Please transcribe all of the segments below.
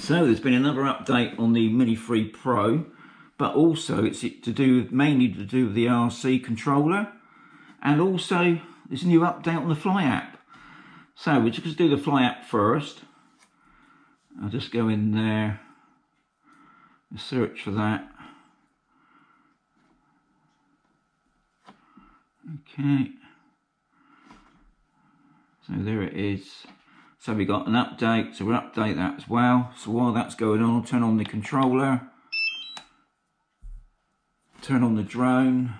So there's been another update on the Mini 3 Pro, but also it's mainly to do with the RC controller, and also there's a new update on the Fly app. So we're just going to do the Fly app first. I'll just go in there and search for that. Okay, so there it is. So we got an update, so we'll update that as well. So while that's going on, I'll turn on the controller, turn on the drone.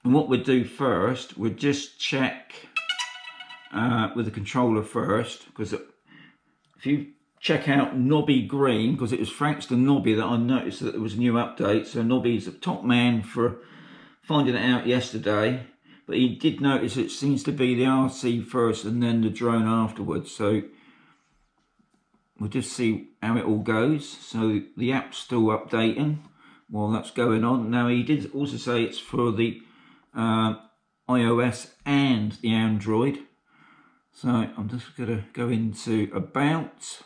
And what we'll do first, we'll just check with the controller first, because if you check out Nobby Green, because it was thanks to Nobby that I noticed that there was a new update. So Nobby's a top man for finding it out yesterday, but he did notice it seems to be the RC first and then the drone afterwards. So we'll just see how it all goes. So the app's still updating while that's going on. Now he did also say it's for the iOS and the Android. So I'm just going to go into About.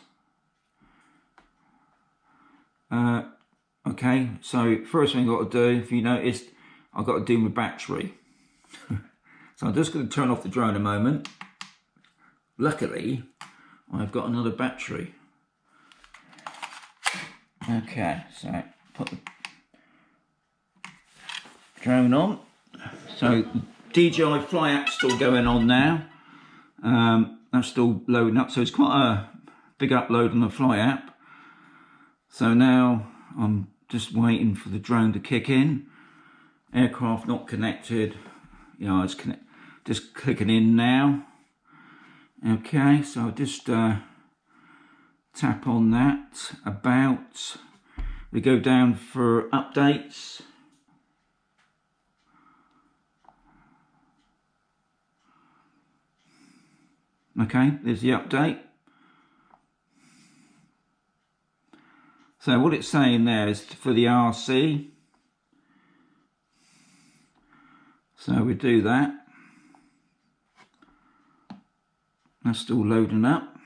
Okay, so first thing I've got to do, if you noticed, I've got to do my battery. So I'm just going to turn off the drone a moment. Luckily, I've got another battery. Okay, so put the drone on. So DJI Fly app's still going on now. That's still loading up, so it's quite a big upload on the Fly app. So now I'm just waiting for the drone to kick in. Aircraft not connected. You know, it's just clicking in now. Okay, so I'll just tap on that. About. We go down for updates. Okay, there's the update. So what it's saying there is for the RC. So we do that. That's still loading up.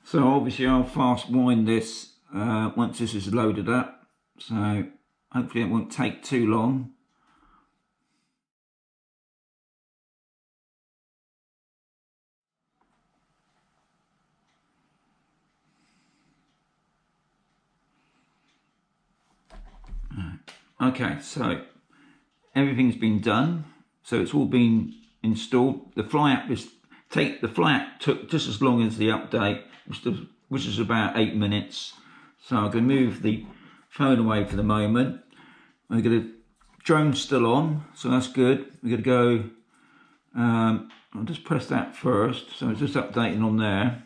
So obviously I'll fast wind this once this is loaded up. So hopefully it won't take too long. Okay, so everything's been done, so it's all been installed. The Fly app took just as long as the update, which is about 8 minutes. So I'm going to move the phone away for the moment. We're going to drone's still on, so that's good. We're going to go. I'll just press that first. So it's just updating on there,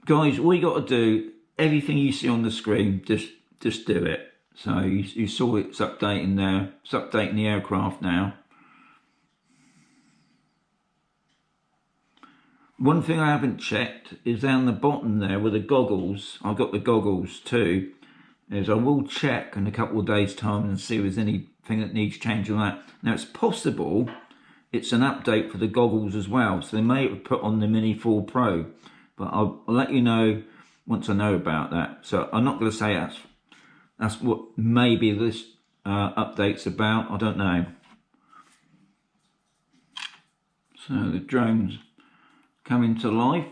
guys. All you got to do, everything you see on the screen, just do it. So you saw it's updating there. It's updating the aircraft now. One thing I haven't checked is down the bottom there with the goggles. I've got the goggles too. Is I will check in a couple of days' time and see if there's anything that needs changing on that. Now it's possible it's an update for the goggles as well. So they may have put on the Mini 4 Pro, but I'll let you know once I know about that. So I'm not going to say that's what maybe this update's about. I don't know. So the drone's coming to life.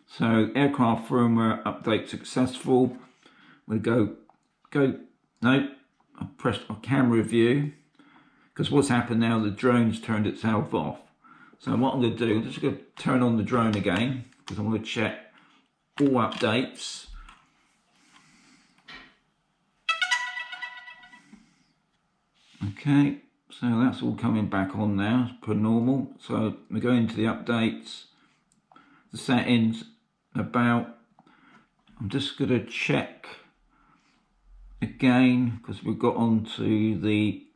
So aircraft firmware update successful. We go. No, I pressed a camera view because what's happened now? The drone's turned itself off. So what I'm going to do, I'm just going to turn on the drone again because I'm going to check all updates. Okay, so that's all coming back on now, per normal. So we go into the updates, the settings, About. I'm just going to check again because we've got onto the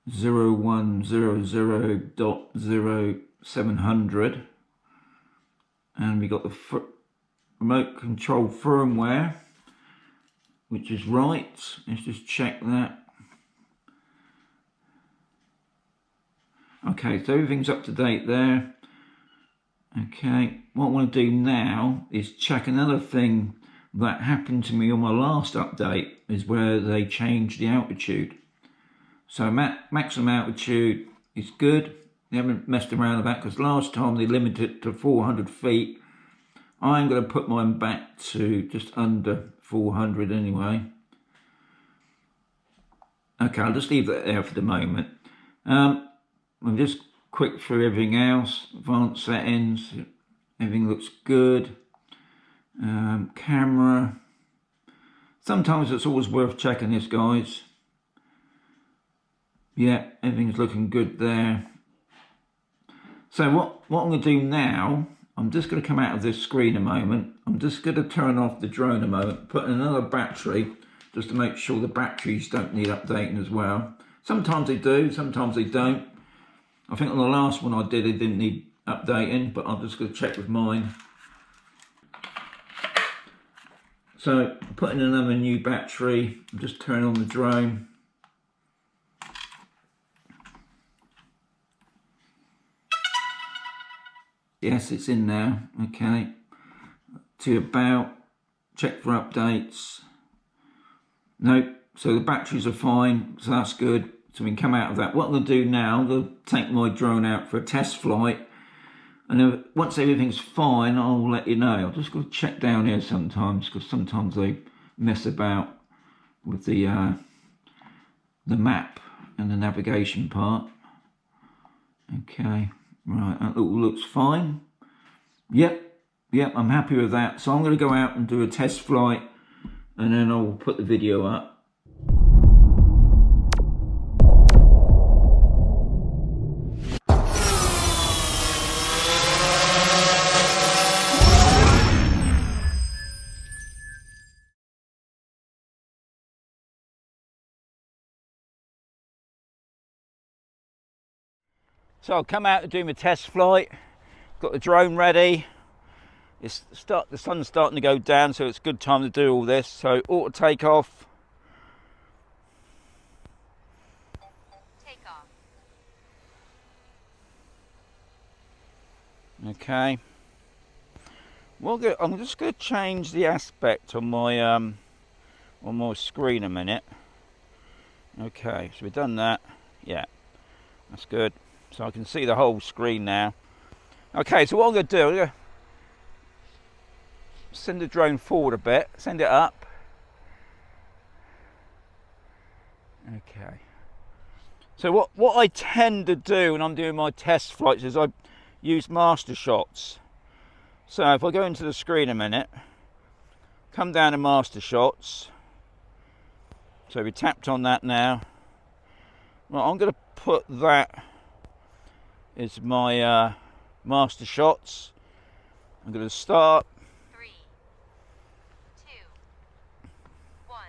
0100.0700 and we got the remote control firmware, which is right. Let's just check that. Okay, so everything's up to date there. Okay, what I want to do now is check another thing that happened to me on my last update, is where they changed the altitude. So maximum altitude is good. They haven't messed around with that, because last time they limited it to 400 feet. I'm going to put mine back to just under 400 anyway. Okay, I'll just leave that there for the moment. I'm just quick through everything else. Advanced settings, everything looks good. Camera. Sometimes it's always worth checking this, guys. Yeah, everything's looking good there. So what I'm going to do now, I'm just going to come out of this screen a moment. I'm just going to turn off the drone a moment, put in another battery, just to make sure the batteries don't need updating as well. Sometimes they do, sometimes they don't. I think on the last one I did, it didn't need updating, but I'm just going to check with mine. So put in another new battery, just turn on the drone. Yes, it's in now. Okay, to about, check for updates. Nope, so the batteries are fine, so that's good. So we can come out of that. What I'm going to do now, I'm going to take my drone out for a test flight, and then once everything's fine, I'll let you know. I'll just go check down here sometimes, because sometimes they mess about with the map and the navigation part. Okay, right, that all looks fine. Yep, I'm happy with that. So I'm going to go out and do a test flight, and then I'll put the video up. So I'll come out to do my test flight. Got the drone ready. The sun's starting to go down, so it's a good time to do all this. So auto takeoff. Takeoff. Okay. Well, I'm just going to change the aspect on my screen a minute. Okay, so we've done that. Yeah, that's good. So I can see the whole screen now. Okay, so what I'm going to do, I'm going to send the drone forward a bit, send it up. Okay. So what I tend to do when I'm doing my test flights is I use master shots. So if I go into the screen a minute, come down to master shots. So we tapped on that now. Well, I'm going to put that as my master shots. I'm going to start. 3, 2, 1.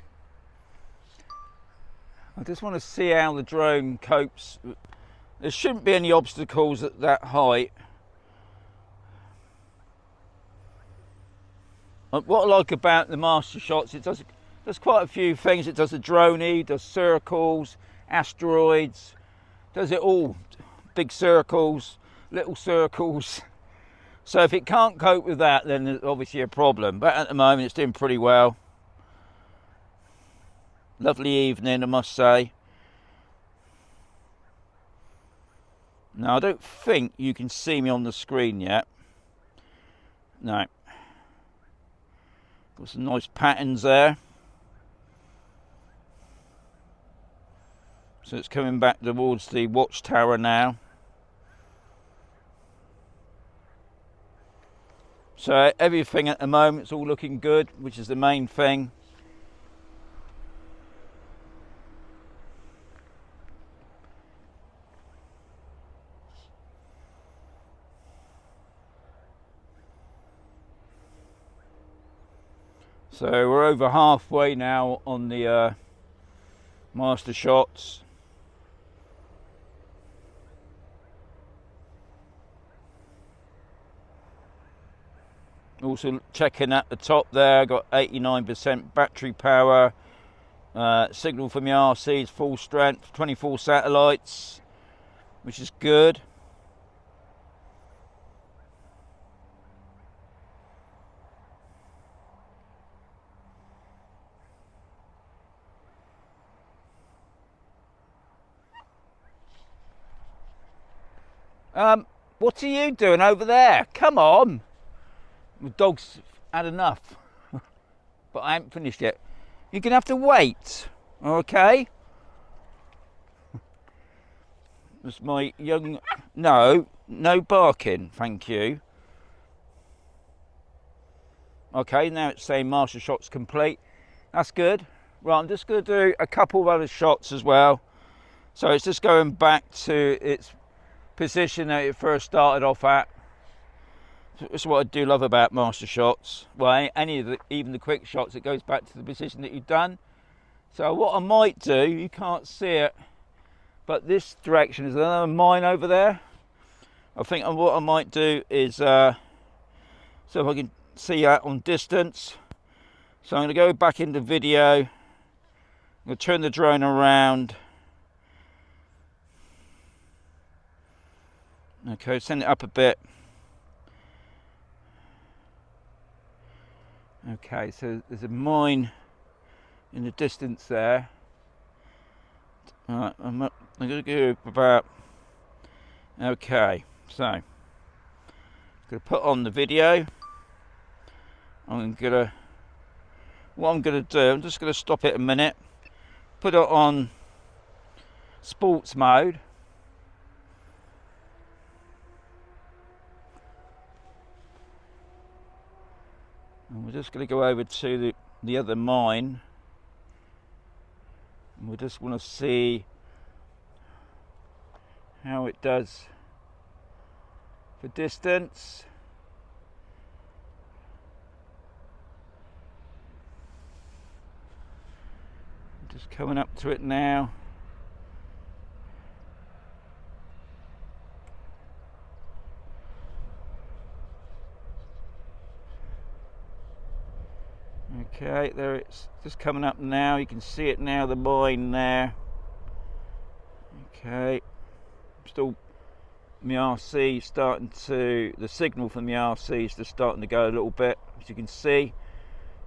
I just want to see how the drone copes. There shouldn't be any obstacles at that height. What I like about the master shots, it does quite a few things. It does a droney, does circles, asteroids, does it all. Big circles, little circles. So if it can't cope with that, then there's obviously a problem. But at the moment it's doing pretty well. Lovely evening, I must say. Now I don't think you can see me on the screen yet. No. Got some nice patterns there. So it's coming back towards the watchtower now. So everything at the moment is all looking good, which is the main thing. So we're over halfway now on the master shots. Also checking at the top there, got 89% battery power, signal from the RC is full strength, 24 satellites, which is good. What are you doing over there? Come on. The dog's had enough. But I haven't finished yet. You're going to have to wait. Okay? That's my young... No barking, thank you. Okay, now it's saying master shot's complete. That's good. Right, I'm just going to do a couple of other shots as well. So it's just going back to its position that it first started off at. That's what I do love about master shots. Well, even the quick shots, it goes back to the position that you've done. So what I might do, you can't see it, but this direction is another mine over there. I think what I might do is, so if I can see that on distance. So I'm going to go back into video. I'm going to turn the drone around. Okay, send it up a bit. Okay, so there's a mine in the distance there. Alright, I'm going to go about... Okay, so I'm going to put on the video. What I'm going to do, I'm just going to stop it a minute, put it on sports mode. And we're just going to go over to the other mine. And we just want to see how it does for distance. Just coming up to it now. Okay, there it's just coming up now. You can see it now, the mine there. Okay, still my RC starting to, the signal from the RC is just starting to go a little bit, as you can see.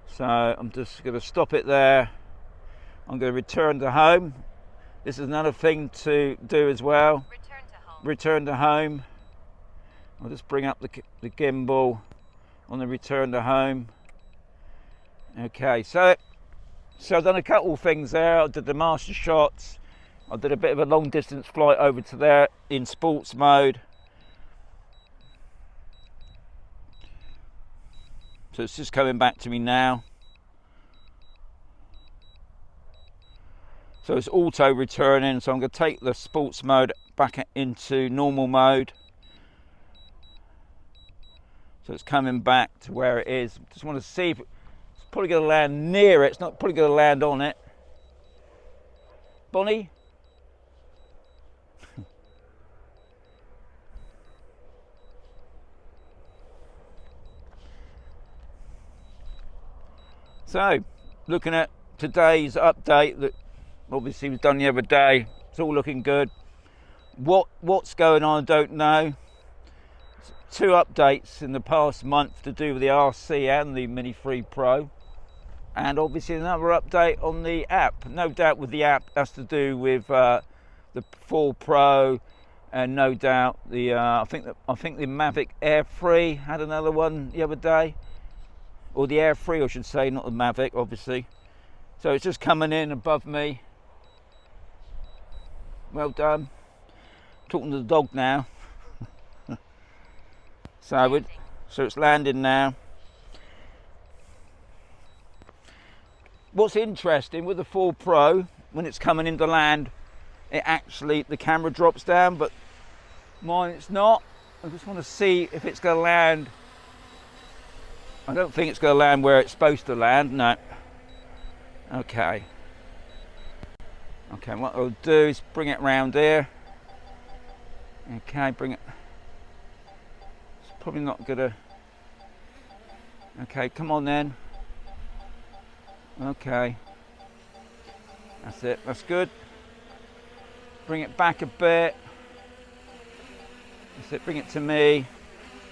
So I'm just going to stop it there. I'm going to return to home. This is another thing to do as well. Return to home. Return to home. I'll just bring up the gimbal on the return to home. Okay, so I've done a couple of things there. I did the master shots. I did a bit of a long distance flight over to there in sports mode. So it's just coming back to me now. So it's auto returning, so I'm going to take the sports mode back into normal mode. So it's coming back to where it is. Just want to see if it's probably going to land near it. It's not probably going to land on it. Bonnie? So, looking at today's update that obviously was done the other day, it's all looking good. What's going on, I don't know. Two updates in the past month to do with the RC and the Mini 3 Pro, and obviously another update on the app. No doubt with the app that's to do with the 4 Pro, and no doubt the I think the Mavic Air 3 had another one the other day, or the Air 3 I should say, not the Mavic obviously. So it's just coming in above me. Well done. Talking to the dog now. So it's landing now. What's interesting with the 4 Pro, when it's coming into land, the camera drops down, but mine it's not. I just want to see if it's going to land. I don't think it's going to land where it's supposed to land, no. Okay. Okay, what I'll do is bring it round here. Okay, bring it. It's probably not gonna. Okay, come on then. Okay. That's it, that's good. Bring it back a bit. That's it, bring it to me,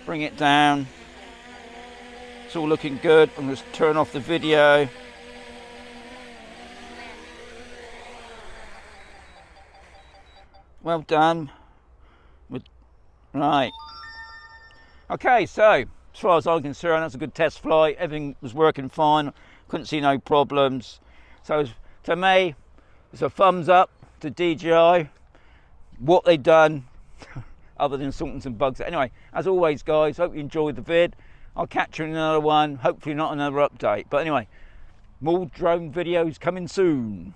bring it down. It's all looking good. I'm going to turn off the video. Well done. Right. Okay, so as far as I'm concerned, that's a good test flight. Everything was working fine. Couldn't see no problems. So to me, it's a thumbs up to DJI. What they've done, other than sorting some bugs. Anyway, as always, guys, hope you enjoyed the vid. I'll catch you in another one. Hopefully not another update. But anyway, more drone videos coming soon.